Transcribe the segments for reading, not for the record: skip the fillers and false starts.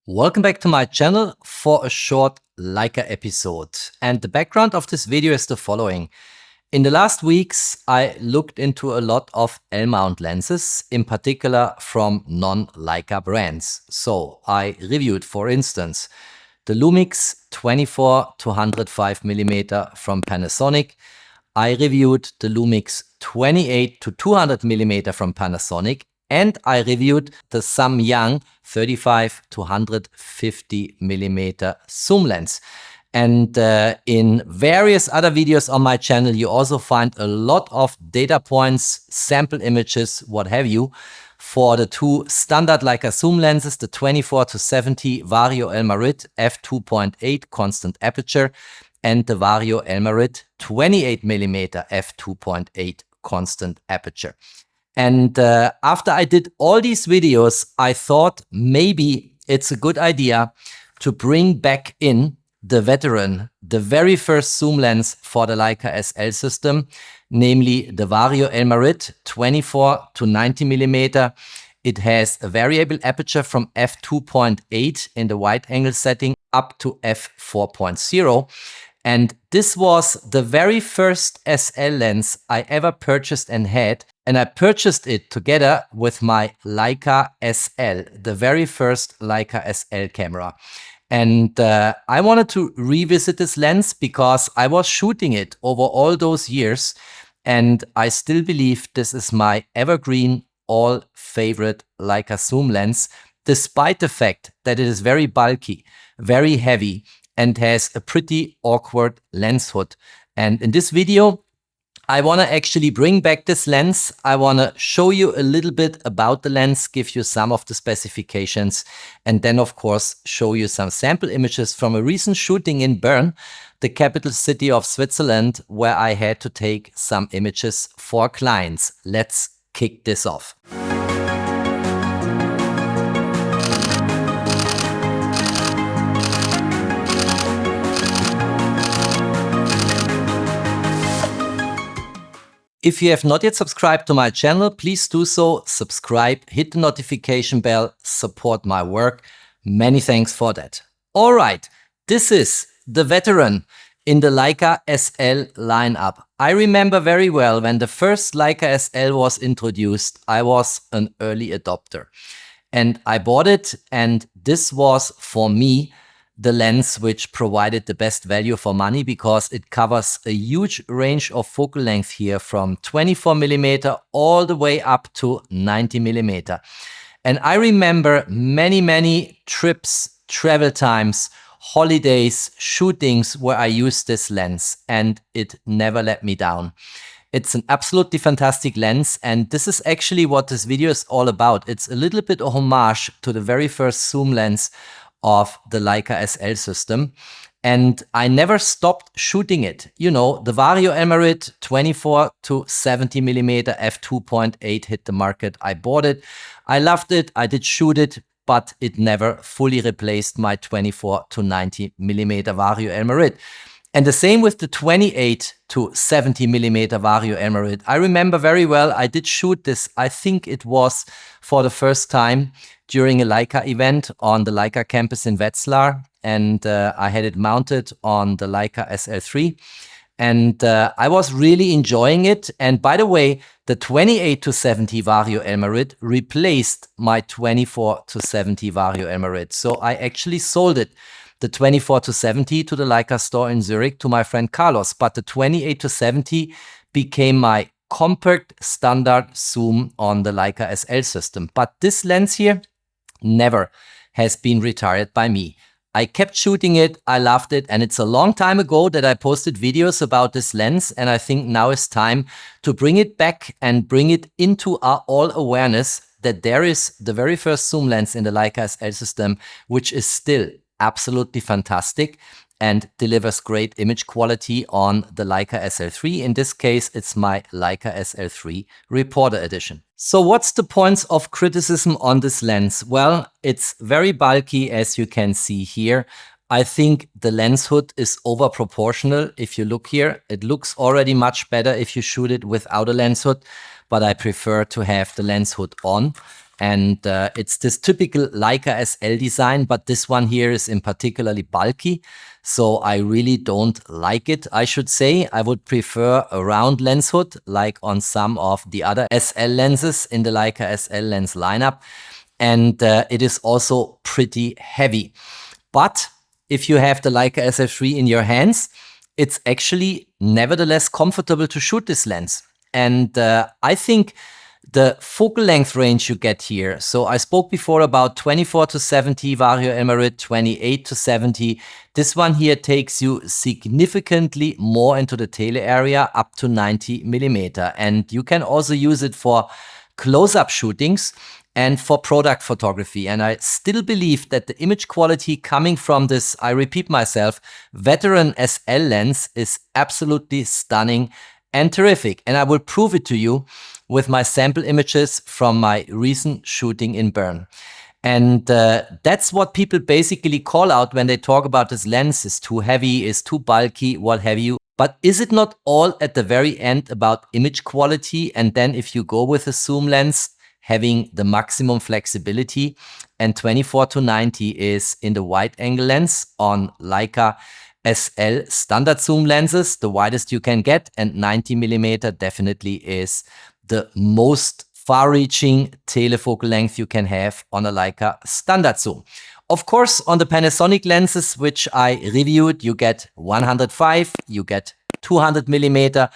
Welcome back to my channel for a short Leica episode. And the background of this video is the following. In the last weeks, I looked into a lot of L-mount lenses, in particular from non-Leica brands. So I reviewed, for instance, the Lumix 24 to 105mm from Panasonic. I reviewed the Lumix 28 to 200mm from Panasonic. And I reviewed the Samyang 35 to 150mm zoom lens. And in various other videos on my channel, you also find a lot of data points, sample images, what have you, for the two standard Leica zoom lenses, the 24 to 70 Vario-Elmarit f2.8 constant aperture and the Vario-Elmarit 28mm f2.8 constant aperture. And after I did all these videos, I thought maybe it's a good idea to bring back in the veteran, the very first zoom lens for the Leica SL system, namely the Vario-Elmarit 24 to 90mm. It has a variable aperture from f2.8 in the wide angle setting up to f4.0. And this was the very first SL lens I ever purchased and had. And I purchased it together with my Leica SL, the very first Leica SL camera. And I wanted to revisit this lens because I was shooting it over all those years. And I still believe this is my evergreen, all favorite Leica zoom lens, despite the fact that it is very bulky, very heavy, and has a pretty awkward lens hood. And in this video, I want to actually bring back this lens. I want to show you a little bit about the lens, give you some of the specifications, and then of course show you some sample images from a recent shooting in Bern, the capital city of Switzerland, where I had to take some images for clients. Let's kick this off. If you have not yet subscribed to my channel, please do so, subscribe, hit the notification bell, support my work. Many thanks for that. All right, this is the veteran in the Leica SL lineup. I remember very well when the first Leica SL was introduced, I was an early adopter. And I bought it, and this was for me the lens which provided the best value for money because it covers a huge range of focal length here from 24mm all the way up to 90mm. And I remember many trips, travel times, holidays, shootings where I used this lens and it never let me down. It's an absolutely fantastic lens, and this is actually what this video is all about. It's a little bit a homage to the very first zoom lens of the Leica SL system. And I never stopped shooting it. You know, the Vario-Elmarit 24 to 70mm f2.8 hit the market. I bought it. I loved it. I did shoot it, but it never fully replaced my 24 to 90mm Vario-Elmarit. And the same with the 28 to 70mm Vario-Elmarit. I remember very well, I did shoot this. I think it was for the first time during a Leica event on the Leica campus in Wetzlar. And I had it mounted on the Leica SL3. And I was really enjoying it. And by the way, the 28 to 70 Vario-Elmarit replaced my 24 to 70 Vario-Elmarit. So I actually sold it, the 24 to 70 to the Leica store in Zurich to my friend Carlos. But the 28 to 70 became my compact standard zoom on the Leica SL system. But this lens here never has been retired by me. I kept shooting it, I loved it, and it's a long time ago that I posted videos about this lens, and I think now is time to bring it back and bring it into our all awareness that there is the very first zoom lens in the Leica SL system, which is still absolutely fantastic and delivers great image quality on the Leica SL3. In this case, it's my Leica SL3 Reporter Edition. So what's the points of criticism on this lens? Well, it's very bulky, as you can see here. I think the lens hood is over proportional. If you look here, it looks already much better if you shoot it without a lens hood, but I prefer to have the lens hood on. And it's this typical Leica SL design, but this one here is in particularly bulky. So I really don't like it, I should say. I would prefer a round lens hood, like on some of the other SL lenses in the Leica SL lens lineup. And it is also pretty heavy. But if you have the Leica SL3 in your hands, it's actually nevertheless comfortable to shoot this lens. And I think the focal length range you get here. So I spoke before about 24 to 70 Vario-Elmarit, 28 to 70. This one here takes you significantly more into the tele area, up to 90 millimeter. And you can also use it for close-up shootings and for product photography. And I still believe that the image quality coming from this, I repeat myself, veteran SL lens is absolutely stunning and terrific. And I will prove it to you with my sample images from my recent shooting in Bern. And that's what people basically call out when they talk about this lens is too heavy, is too bulky, what have you. But is it not all at the very end about image quality? And then if you go with a zoom lens, having the maximum flexibility, and 24 to 90 is in the wide angle lens on Leica SL standard zoom lenses, the widest you can get, and 90 millimeter definitely is the most far-reaching telefocal length you can have on a Leica standard zoom. Of course, on the Panasonic lenses, which I reviewed, you get 105, you get 200 millimeter.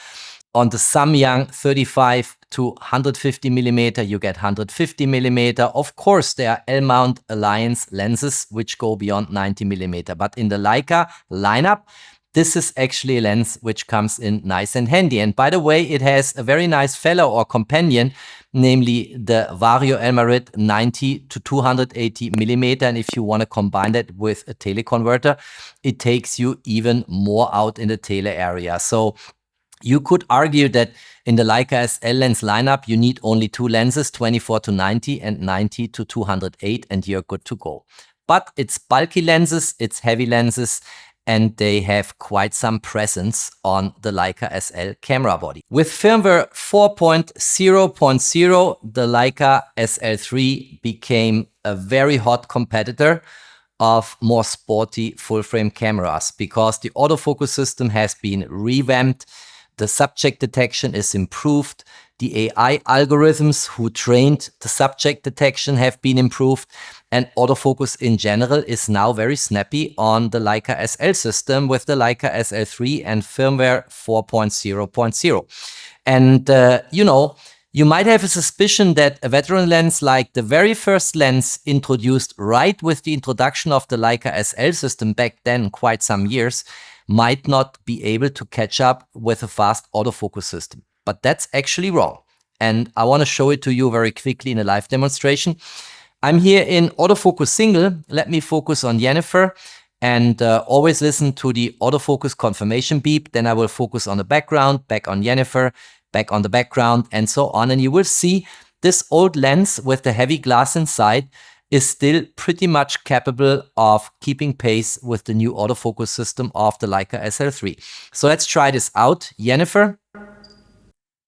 On the Samyang 35 to 150 millimeter, you get 150 millimeter. Of course, there are L-mount Alliance lenses which go beyond 90 millimeter. But in the Leica lineup, this is actually a lens which comes in nice and handy. And by the way, it has a very nice fellow or companion, namely the Vario-Elmarit 90 to 280 millimeter. And if you want to combine that with a teleconverter, it takes you even more out in the tele area. So you could argue that in the Leica SL lens lineup, you need only two lenses, 24 to 90 and 90 to 208, and you're good to go. But it's bulky lenses, it's heavy lenses, and they have quite some presence on the Leica SL camera body. With firmware 4.0.0, the Leica SL3 became a very hot competitor of more sporty full-frame cameras because the autofocus system has been revamped. The subject detection is improved. The AI algorithms who trained the subject detection have been improved. And autofocus in general is now very snappy on the Leica SL system with the Leica SL3 and firmware 4.0.0. And, you might have a suspicion that a veteran lens like the very first lens introduced right with the introduction of the Leica SL system back then, quite some years, might not be able to catch up with a fast autofocus system. But that's actually wrong. And I want to show it to you very quickly in a live demonstration. I'm here in autofocus single. Let me focus on Jennifer and always listen to the autofocus confirmation beep. Then I will focus on the background, back on Jennifer, back on the background, and so on. And you will see this old lens with the heavy glass inside is still pretty much capable of keeping pace with the new autofocus system of the Leica SL3. So let's try this out. Jennifer,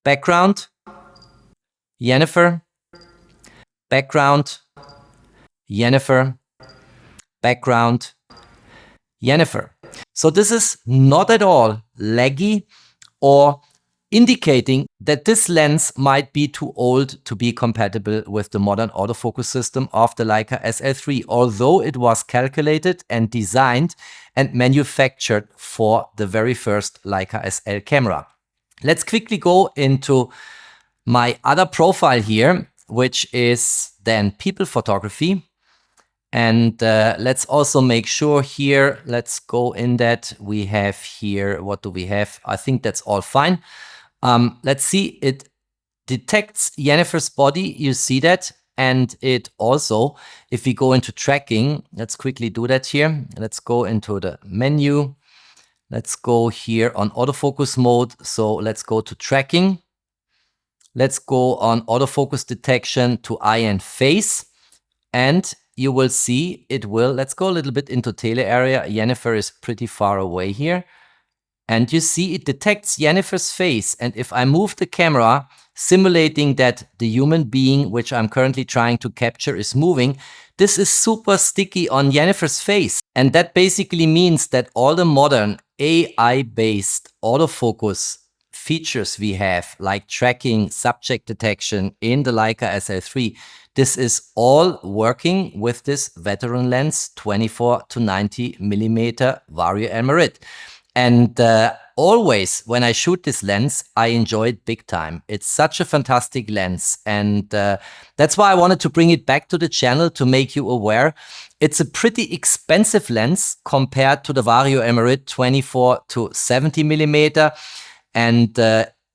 background, Jennifer, background, Jennifer, background, Jennifer. So this is not at all laggy or indicating that this lens might be too old to be compatible with the modern autofocus system of the Leica SL3, although it was calculated and designed and manufactured for the very first Leica SL camera. Let's quickly go into my other profile here, which is then people photography. And let's also make sure here, let's go in that. We have here, what do we have? I think that's all fine. Let's see, it detects Jennifer's body, you see that, and it also, if we go into tracking, let's quickly do that here. Let's go into the menu. Let's go here on autofocus mode. So let's go to tracking. Let's go on autofocus detection to eye and face. And you will see it will, let's go a little bit into tele area. Jennifer is pretty far away here. And you see it detects Jennifer's face. And if I move the camera simulating that the human being, which I'm currently trying to capture, is moving. This is super sticky on Jennifer's face. And that basically means that all the modern AI-based autofocus features we have, like tracking, subject detection in the Leica SL3, this is all working with this veteran lens 24 to 90 millimeter Vario-Elmarit. And always when I shoot this lens, I enjoy it big time. It's such a fantastic lens. And that's why I wanted to bring it back to the channel to make you aware. It's a pretty expensive lens compared to the Vario-Elmarit 24 to 70 millimeter and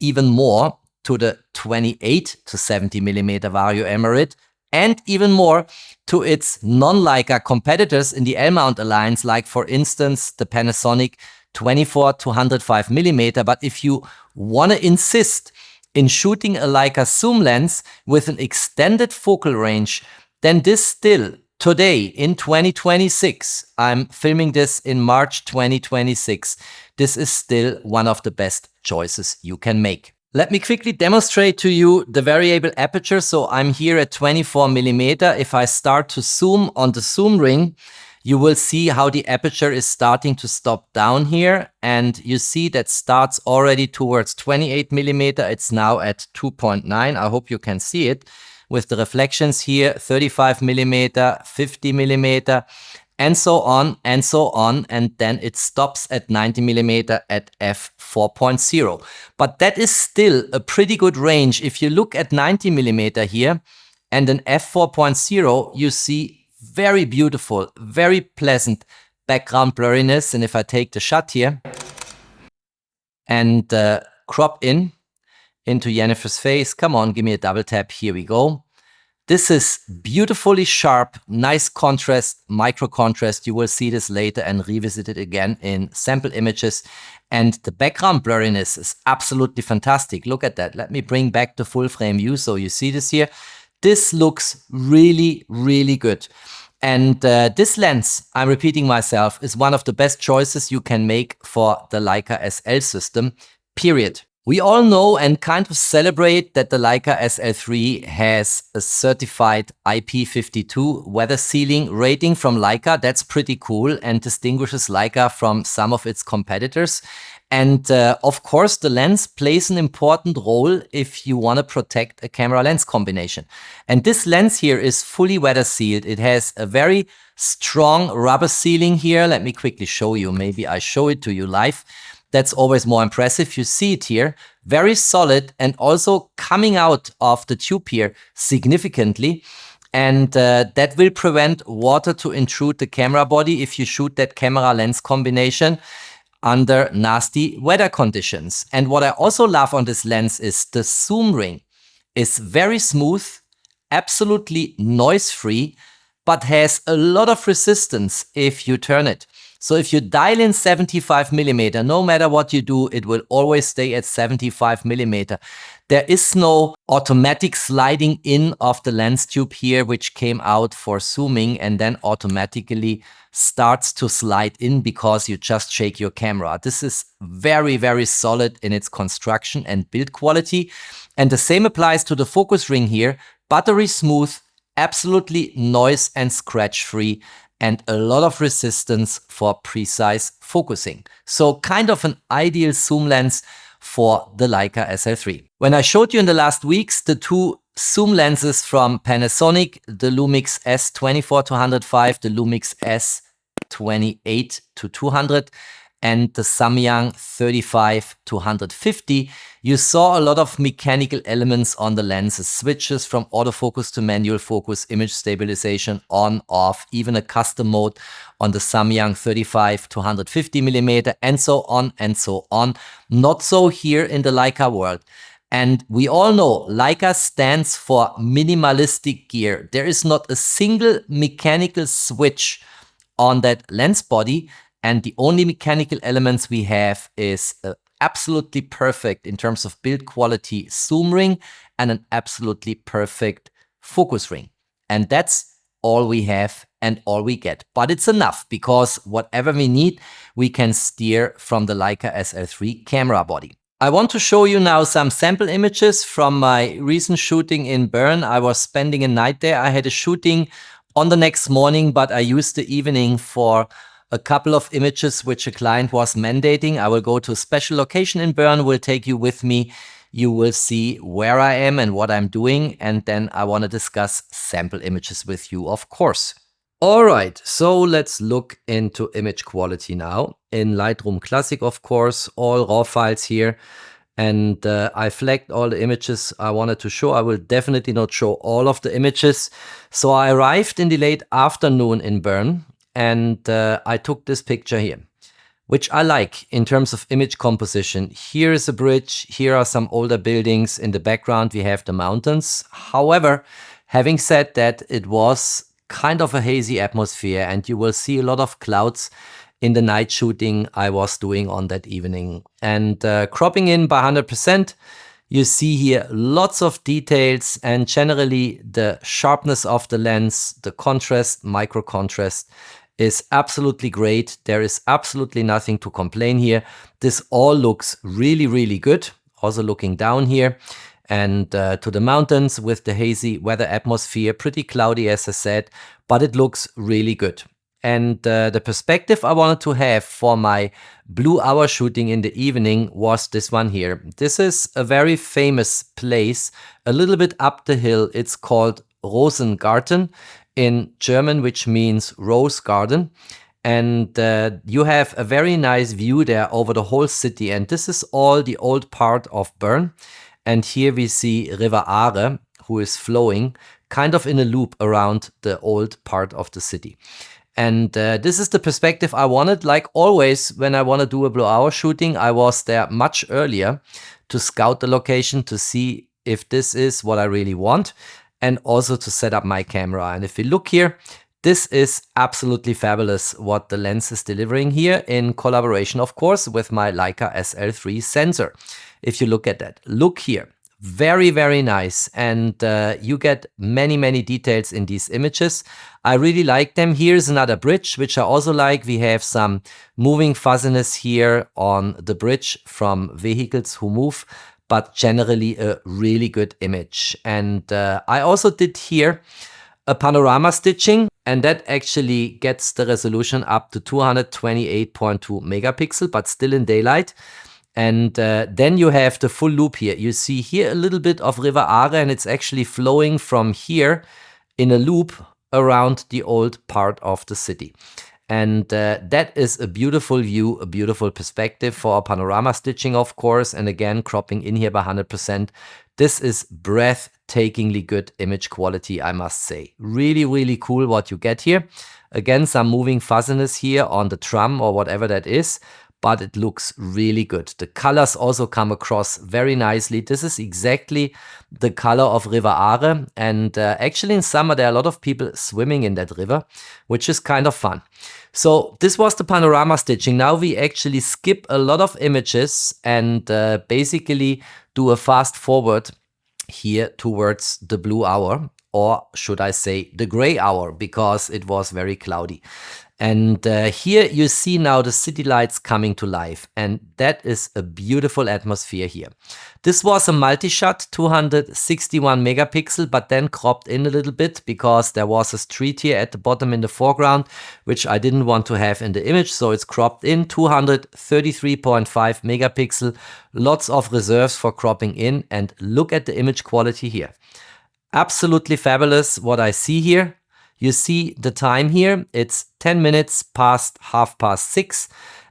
even more to the 28 to 70 millimeter Vario-Elmarit, and even more to its non-Leica competitors in the L-mount alliance, like for instance the Panasonic 24 to 105 millimeter. But if you want to insist in shooting a Leica zoom lens with an extended focal range, then this still, today in 2026, I'm filming this in March 2026, this is still one of the best choices you can make. Let me quickly demonstrate to you the variable aperture. So I'm here at 24 millimeter. If I start to zoom on the zoom ring, you will see how the aperture is starting to stop down here. And you see that starts already towards 28 millimeter. It's now at 2.9. I hope you can see it with the reflections here, 35 millimeter, 50 millimeter, and so on and so on. And then it stops at 90 millimeter at f4.0. But that is still a pretty good range. If you look at 90 millimeter here and an f4.0, you see very beautiful, very pleasant background blurriness. And if I take the shot here and crop in into Jennifer's face, come on, give me a double tap. Here we go. This is beautifully sharp, nice contrast, micro contrast. You will see this later and revisit it again in sample images. And the background blurriness is absolutely fantastic. Look at that. Let me bring back the full frame view so you see this here. This looks really, really good. And this lens, I'm repeating myself, is one of the best choices you can make for the Leica SL system, period. We all know and kind of celebrate that the Leica SL3 has a certified IP52 weather sealing rating from Leica. That's pretty cool and distinguishes Leica from some of its competitors. And of course, the lens plays an important role if you want to protect a camera lens combination. And this lens here is fully weather sealed. It has a very strong rubber sealing here. Let me quickly show you. Maybe I show it to you live. That's always more impressive. You see it here, very solid and also coming out of the tube here significantly. And that will prevent water to intrude the camera body if you shoot that camera lens combination under nasty weather conditions. And what I also love on this lens is the zoom ring is very smooth, absolutely noise-free, but has a lot of resistance if you turn it. So if you dial in 75 millimeter, no matter what you do, it will always stay at 75 millimeter. There is no automatic sliding in of the lens tube here, which came out for zooming and then automatically starts to slide in because you just shake your camera. This is very, very solid in its construction and build quality. And the same applies to the focus ring here. Buttery smooth, absolutely noise and scratch free, and a lot of resistance for precise focusing. So kind of an ideal zoom lens for the Leica SL3. When I showed you in the last weeks the two zoom lenses from Panasonic, the Lumix S24 to 105, the Lumix S28 to 200, and the Samyang 35 to 150, you saw a lot of mechanical elements on the lenses, switches from autofocus to manual focus, image stabilization, on, off, even a custom mode on the Samyang 35 to 150 millimeter, and so on and so on. Not so here in the Leica world. And we all know Leica stands for minimalistic gear. There is not a single mechanical switch on that lens body. And the only mechanical elements we have is absolutely perfect in terms of build quality zoom ring and an absolutely perfect focus ring. And that's all we have and all we get. But it's enough because whatever we need, we can steer from the Leica SL3 camera body. I want to show you now some sample images from my recent shooting in Bern. I was spending a night there. I had a shooting on the next morning, but I used the evening for a couple of images which a client was mandating. I will go to a special location in Bern, will take you with me. You will see where I am and what I'm doing, and then I want to discuss sample images with you, of course. All right, so let's look into image quality now. In Lightroom Classic, of course, all raw files here. And I flagged all the images I wanted to show. I will definitely not show all of the images. So I arrived in the late afternoon in Bern, and I took this picture here, which I like in terms of image composition. Here is a bridge. Here are some older buildings. In the background, we have the mountains. However, having said that, it was kind of a hazy atmosphere, and you will see a lot of clouds in the night shooting I was doing on that evening. And cropping in by 100%, you see here lots of details, and generally the sharpness of the lens, the contrast, micro contrast is absolutely great. There is absolutely nothing to complain here. This all looks really, really good. Also looking down here and to the mountains with the hazy weather atmosphere, pretty cloudy as I said, but it looks really good. And the perspective I wanted to have for my blue hour shooting in the evening was this one here. This is a very famous place, a little bit up the hill. It's called Rosengarten in German, which means rose garden. And you have a very nice view there over the whole city. And this is all the old part of Bern. And here we see River Aare, who is flowing kind of in a loop around the old part of the city. And this is the perspective I wanted. Like always, when I want to do a blue hour shooting, I was there much earlier to scout the location, to see if this is what I really want, and also to set up my camera. And if we look here, this is absolutely fabulous what the lens is delivering here, in collaboration, of course, with my Leica SL3 sensor. If you look at that, look here. Very, very nice. And you get many, many details in these images. I really like them. Here's another bridge, which I also like. We have some moving fuzziness here on the bridge from vehicles who move, but generally a really good image. And I also did here a panorama stitching, and that actually gets the resolution up to 228.2 megapixel, but still in daylight. And then you have the full loop here. You see here a little bit of River Aare, and it's actually flowing from here in a loop around the old part of the city. And that is a beautiful view, a beautiful perspective for panorama stitching, of course. And again, cropping in here by 100%. This is breathtakingly good image quality, I must say. Really, really cool what you get here. Again, some moving fuzziness here on the tram or whatever that is, but it looks really good. The colors also come across very nicely. This is exactly the color of River Aare. And actually in summer, there are a lot of people swimming in that river, which is kind of fun. So this was the panorama stitching. Now we actually skip a lot of images and basically do a fast forward here towards the blue hour, or should I say the gray hour, because it was very cloudy. And here you see now the city lights coming to life, and that is a beautiful atmosphere here. This was a multi-shot, 261 megapixel, but then cropped in a little bit because there was a street here at the bottom in the foreground, which I didn't want to have in the image, so it's cropped in 233.5 megapixel. Lots of reserves for cropping in, and look at the image quality here. Absolutely fabulous what I see here. You see the time here, it's 10 minutes past 6:30,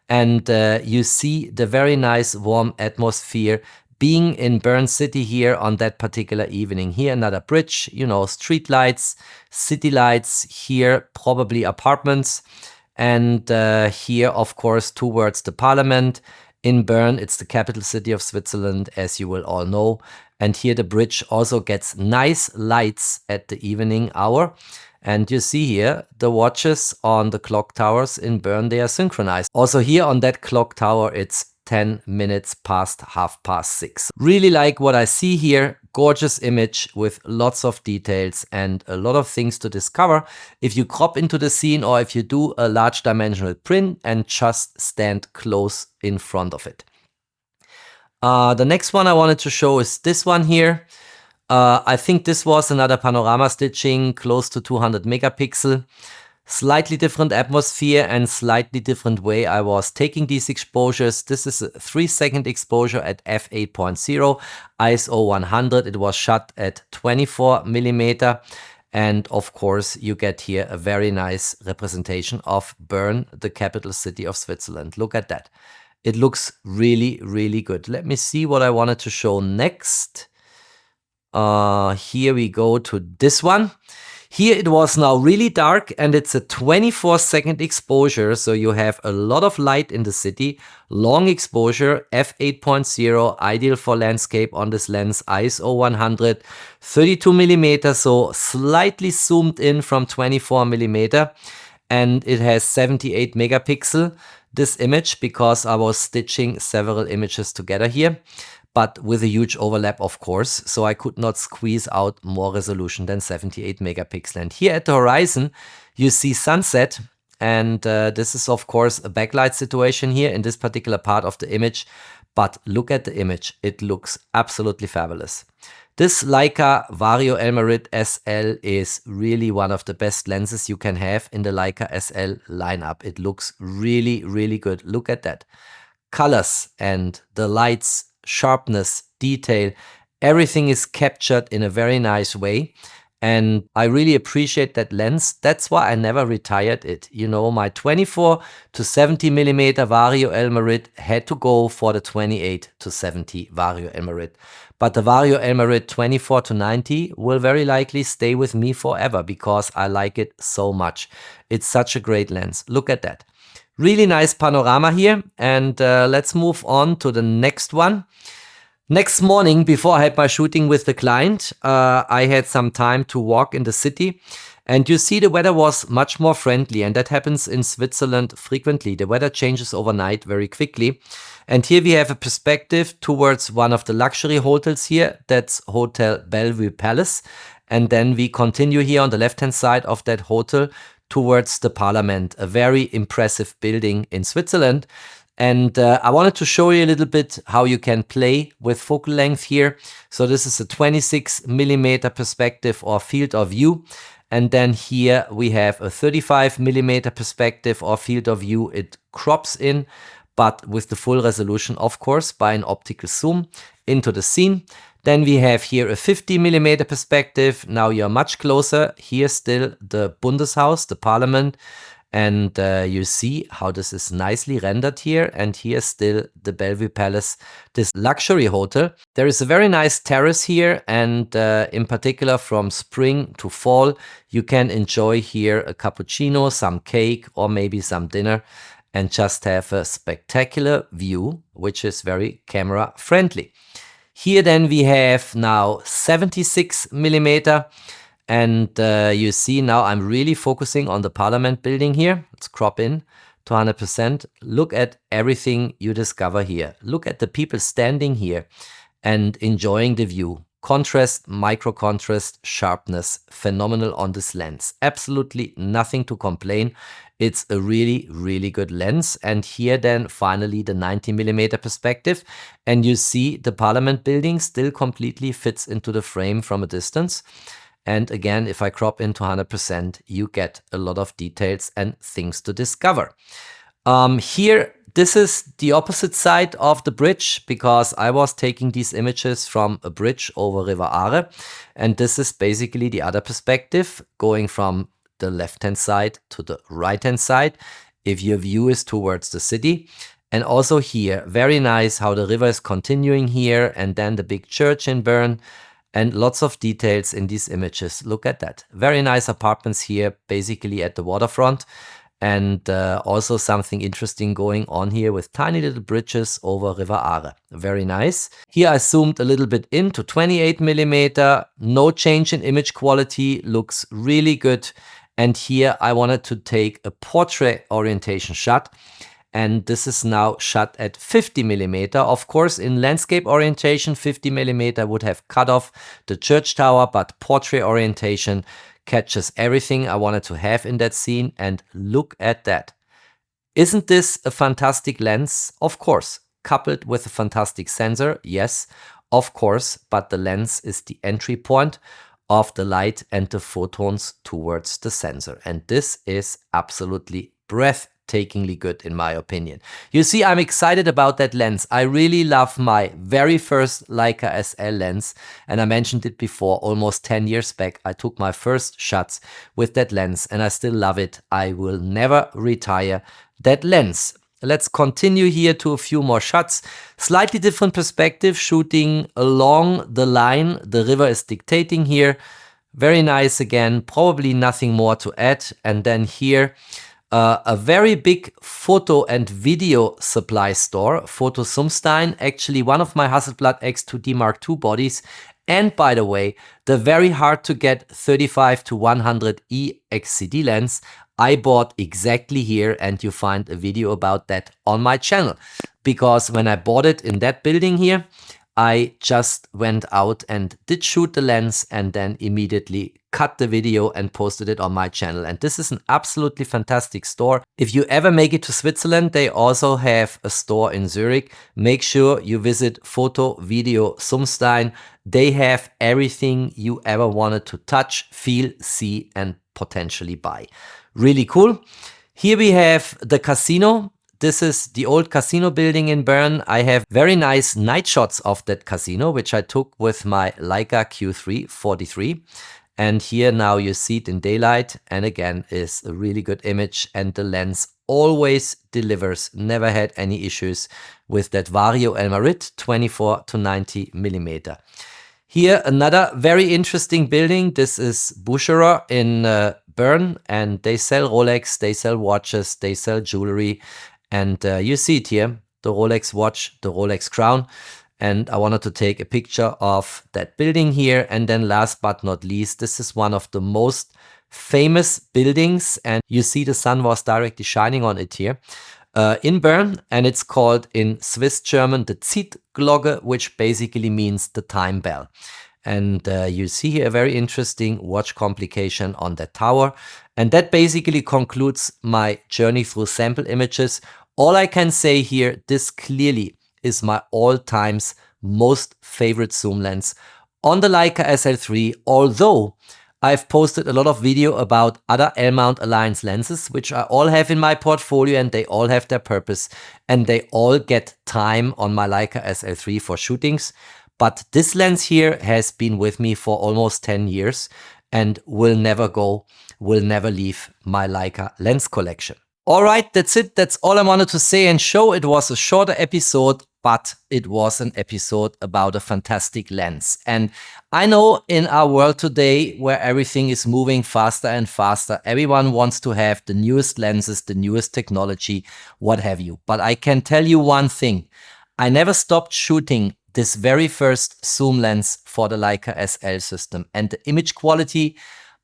and you see the very nice warm atmosphere being in Bern city here on that particular evening. Here another bridge, you know, street lights, city lights, here probably apartments, and here of course towards the parliament. In Bern, it's the capital city of Switzerland, as you will all know, and here the bridge also gets nice lights at the evening hour. And you see here the watches on the clock towers in Bern, they are synchronized. Also here on that clock tower, it's 10 minutes past 6:30. Really like what I see here. Gorgeous image with lots of details and a lot of things to discover if you crop into the scene or if you do a large dimensional print and just stand close in front of it. The next one I wanted to show is this one here. I think this was another panorama stitching, close to 200 megapixel. Slightly different atmosphere and slightly different way I was taking these exposures. This is a 3-second exposure at f8.0, ISO 100. It was shot at 24 millimeter. And of course, you get here a very nice representation of Bern, the capital city of Switzerland. Look at that. It looks really, really good. Let me see what I wanted to show next. Here we go to this one. Here it was now really dark and it's a 24-second exposure. So you have a lot of light in the city, long exposure, f8.0, ideal for landscape on this lens, ISO 100, 32 millimeter, so slightly zoomed in from 24 millimeter, and it has 78 megapixel, this image, because I was stitching several images together here, but with a huge overlap, of course, so I could not squeeze out more resolution than 78 megapixel. And here at the horizon, you see sunset, and this is, of course, a backlight situation here in this particular part of the image, but look at the image. It looks absolutely fabulous. This Leica-Vario-Elmarit-SL is really one of the best lenses you can have in the Leica SL lineup. It looks really, really good. Look at that. Colors and the lights, sharpness, detail, everything is captured in a very nice way. And I really appreciate that lens. That's why I never retired it. You know, my 24 to 70 millimeter Vario-Elmarit had to go for the 28 to 70 Vario-Elmarit. But the Vario-Elmarit 24 to 90 will very likely stay with me forever because I like it so much. It's such a great lens. Look at that. Really nice panorama here. And let's move on to the next one. Next morning, before I had my shooting with the client, I had some time to walk in the city. And you see the weather was much more friendly, and that happens in Switzerland frequently. The weather changes overnight very quickly. And here we have a perspective towards one of the luxury hotels here. That's Hotel Bellevue Palace. And then we continue here on the left-hand side of that hotel towards the Parliament, a very impressive building in Switzerland. And I wanted to show you a little bit how you can play with focal length here. So this is a 26 millimeter perspective or field of view. And then here we have a 35 millimeter perspective or field of view. It crops in, but with the full resolution, of course, by an optical zoom into the scene. Then we have here a 50 millimeter perspective. Now you're much closer. Here still the Bundeshaus, the Parliament. And you see how this is nicely rendered here. And here still the Bellevue Palace, this luxury hotel. There is a very nice terrace here. And in particular from spring to fall, you can enjoy here a cappuccino, some cake, or maybe some dinner. And just have a spectacular view, which is very camera friendly. Here then we have now 76 millimeter. And you see now I'm really focusing on the Parliament building here. Let's crop in to 100%. Look at everything you discover here. Look at the people standing here and enjoying the view. Contrast, micro contrast, sharpness, phenomenal on this lens. Absolutely nothing to complain. It's a really, really good lens. And here then finally the 90 millimeter perspective. And you see the Parliament building still completely fits into the frame from a distance. And again, if I crop into 100%, you get a lot of details and things to discover. Here, this is the opposite side of the bridge because I was taking these images from a bridge over River Aare. And this is basically the other perspective going from the left-hand side to the right-hand side if your view is towards the city. And also here, very nice how the river is continuing here and then the big church in Bern. And lots of details in these images. Look at that. Very nice apartments here, basically at the waterfront. And also something interesting going on here with tiny little bridges over River Aare. Very nice. Here I zoomed a little bit into 28 millimeter. No change in image quality. Looks really good. And here I wanted to take a portrait orientation shot. And this is now shot at 50 millimeter. Of course, in landscape orientation, 50 millimeter would have cut off the church tower, but portrait orientation catches everything I wanted to have in that scene. And look at that. Isn't this a fantastic lens? Of course. coupled with a fantastic sensor, yes, of course, but the lens is the entry point of the light and the photons towards the sensor. And this is absolutely breathtakingly good in my opinion. You see, I'm excited about that lens. I really love my very first Leica SL lens, and I mentioned it before, almost 10 years back I took my first shots with that lens and I still love it. I will never retire that lens. Let's continue here to a few more shots. Slightly different perspective, shooting along the line. The river is dictating here. Very nice again, probably nothing more to add. And then here, a very big photo and video supply store, Photo Sumstein, actually one of my Hasselblad X2D Mark II bodies. And by the way, the very hard to get 35 to 100E XCD lens I bought exactly here, and you find a video about that on my channel. Because when I bought it in that building here, I just went out and did shoot the lens and then immediately cut the video and posted it on my channel. And this is an absolutely fantastic store. If you ever make it to Switzerland, they also have a store in Zurich. Make sure you visit Photo Video Sumstein. They have everything you ever wanted to touch, feel, see, and potentially buy. Really cool. Here we have the casino. This is the old casino building in Bern. I have very nice night shots of that casino, which I took with my Leica Q3 43. And here now you see it in daylight. And again, is a really good image. And the lens always delivers. Never had any issues with that Vario-Elmarit 24 to 90 millimeter. Here, another very interesting building. This is Boucherer in Bern, and they sell Rolex, they sell watches, they sell jewelry. And you see it here, the Rolex watch, the Rolex crown. And I wanted to take a picture of that building here. And then last but not least, this is one of the most famous buildings. And you see the sun was directly shining on it here in Bern. And it's called in Swiss German the Zeitglocke, which basically means the time bell. And you see here a very interesting watch complication on that tower. And that basically concludes my journey through sample images. All I can say here, this clearly is my all times most favorite zoom lens on the Leica SL3, although I've posted a lot of video about other L-mount Alliance lenses, which I all have in my portfolio, and they all have their purpose and they all get time on my Leica SL3 for shootings. But this lens here has been with me for almost 10 years and will never go, will never leave my Leica lens collection. All right, that's it. That's all I wanted to say and show. It was a shorter episode, but it was an episode about a fantastic lens. And I know in our world today where everything is moving faster and faster, everyone wants to have the newest lenses, the newest technology, what have you. But I can tell you one thing. I never stopped shooting this very first zoom lens for the Leica SL system, and the image quality,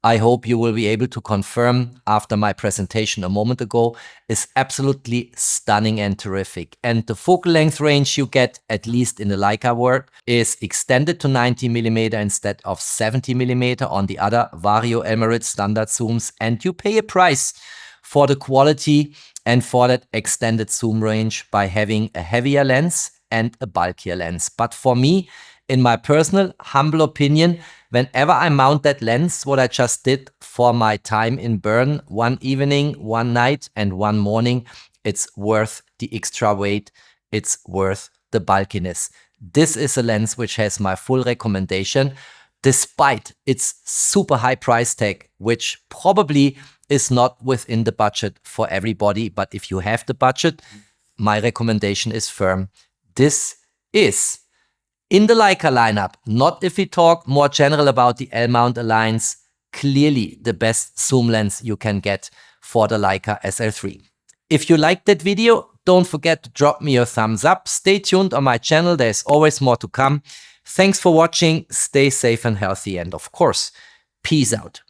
I hope you will be able to confirm after my presentation a moment ago, is absolutely stunning and terrific. And the focal length range you get, at least in the Leica world, is extended to 90 mm instead of 70 mm on the other Vario-Elmarit standard zooms, and you pay a price for the quality and for that extended zoom range by having a heavier lens and a bulkier lens. But for me, in my personal humble opinion, whenever I mount that lens, what I just did for my time in Bern, one evening, one night and one morning, it's worth the extra weight, it's worth the bulkiness. This is a lens which has my full recommendation, despite its super high price tag, which probably is not within the budget for everybody. But if you have the budget, my recommendation is firm. This is in the Leica lineup, not if we talk more general about the L-mount Alliance, clearly the best zoom lens you can get for the Leica SL3. If you liked that video, don't forget to drop me your thumbs up. Stay tuned on my channel, there's always more to come. Thanks for watching, stay safe and healthy, and of course, peace out.